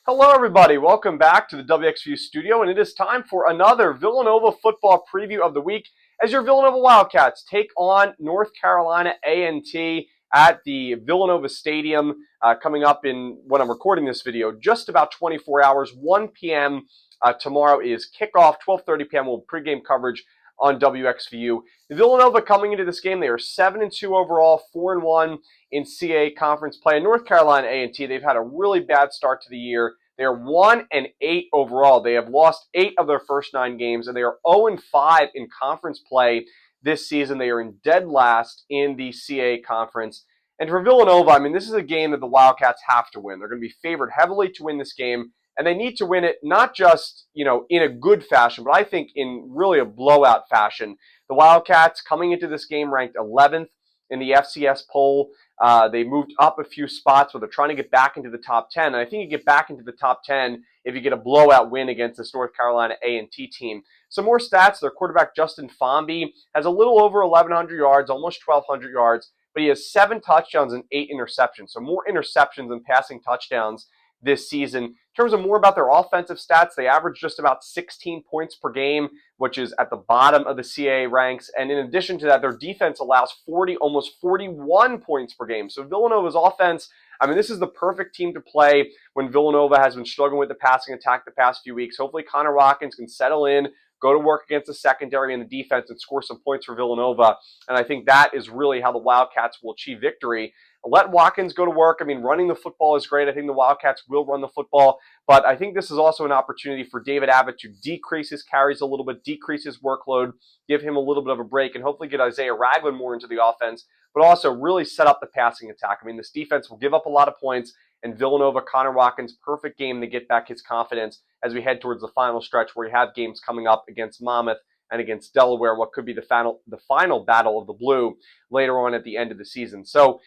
Hello, everybody. Welcome back to the WXVU studio, and it is time for another Villanova football preview of the week as your Villanova Wildcats take on North Carolina A&T at the Villanova Stadium coming up in, when I'm recording this video, just about 24 hours, 1 p.m. Tomorrow is kickoff, 12:30 p.m. We'll pregame coverage on WXVU. Villanova coming into this game, they are 7-2 overall, 4-1 in CAA conference play. And North Carolina A&T, they've had a really bad start to the year. They are 1-8 overall. They have lost 8 of their first 9 games, and they are 0-5 in conference play this season. They are in dead last in the CAA conference. And for Villanova, I mean, this is a game that the Wildcats have to win. They're going to be favored heavily to win this game, and they need to win it not just, in a good fashion, but I think in really a blowout fashion. The Wildcats coming into this game ranked 11th in the FCS poll. They moved up a few spots, but they're trying to get back into the top 10. And I think you get back into the top 10 if you get a blowout win against this North Carolina A&T team. Some more stats. Their quarterback, Justin Fomby, has a little over 1,100 yards, almost 1,200 yards, but he has 7 touchdowns and 8 interceptions. So more interceptions than passing touchdowns this season. In terms of more about their offensive stats, they average just about 16 points per game, which is at the bottom of the CAA ranks. And in addition to that, their defense allows almost 41 points per game. So Villanova's offense, I mean, this is the perfect team to play when Villanova has been struggling with the passing attack the past few weeks. Hopefully Connor Watkins can settle in, go to work against the secondary and the defense and score some points for Villanova. And I think that is really how the Wildcats will achieve victory. Let Watkins go to work. I mean, running the football is great. I think the Wildcats will run the football, but I think this is also an opportunity for David Abbott to decrease his carries a little bit, decrease his workload, give him a little bit of a break, and hopefully get Isaiah Ragland more into the offense, but also really set up the passing attack. I mean, this defense will give up a lot of points, and Villanova, Connor Watkins, perfect game to get back his confidence as we head towards the final stretch where we have games coming up against Monmouth and against Delaware, what could be the final battle of the blue later on at the end of the season. So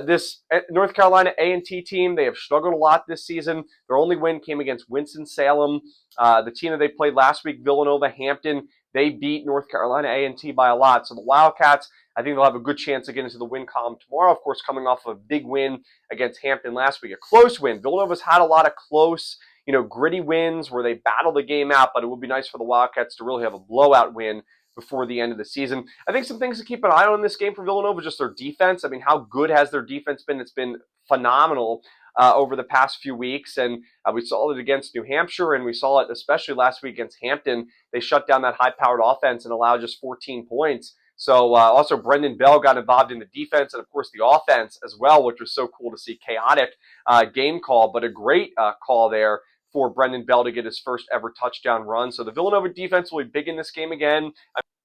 this North Carolina A&T team, they have struggled a lot this season. Their only win came against Winston-Salem. The team that they played last week, Villanova Hampton, they beat North Carolina A&T by a lot. So the Wildcats, I think they'll have a good chance to get into the win column tomorrow, of course, coming off of a big win against Hampton last week. A close win. Villanova's had a lot of close, gritty wins where they battle the game out, but it would be nice for the Wildcats to really have a blowout win before the end of the season. I think some things to keep an eye on in this game for Villanova, just their defense. I mean, how good has their defense been? It's been phenomenal over the past few weeks, and we saw it against New Hampshire, and we saw it especially last week against Hampton. They shut down that high-powered offense and allowed just 14 points. So also Brendan Bell got involved in the defense and, of course, the offense as well, which was so cool to see. Chaotic game call, but a great call there for Brendan Bell to get his first ever touchdown run. So the Villanova defense will be big in this game again.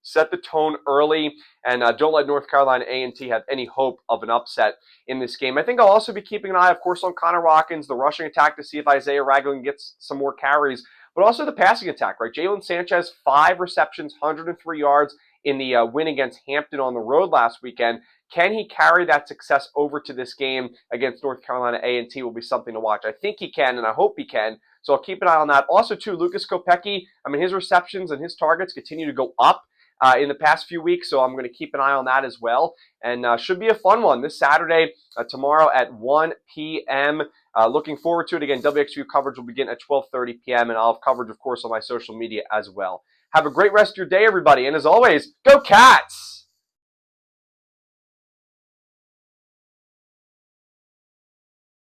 Set the tone early, and don't let North Carolina A&T have any hope of an upset in this game. I think I'll also be keeping an eye, of course, on Connor Watkins, the rushing attack, to see if Isaiah Ragland gets some more carries, but also the passing attack, right? Jalen Sanchez, 5 receptions, 103 yards in the win against Hampton on the road last weekend. Can he carry that success over to this game against North Carolina A&T will be something to watch. I think he can, and I hope he can. So I'll keep an eye on that. Also, too, Lucas Kopecki, I mean, his receptions and his targets continue to go up in the past few weeks, so I'm going to keep an eye on that as well. And should be a fun one this Saturday, tomorrow at 1 p.m. Looking forward to it. Again, WXVU coverage will begin at 12:30 p.m., and I'll have coverage, of course, on my social media as well. Have a great rest of your day, everybody. And as always, go Cats!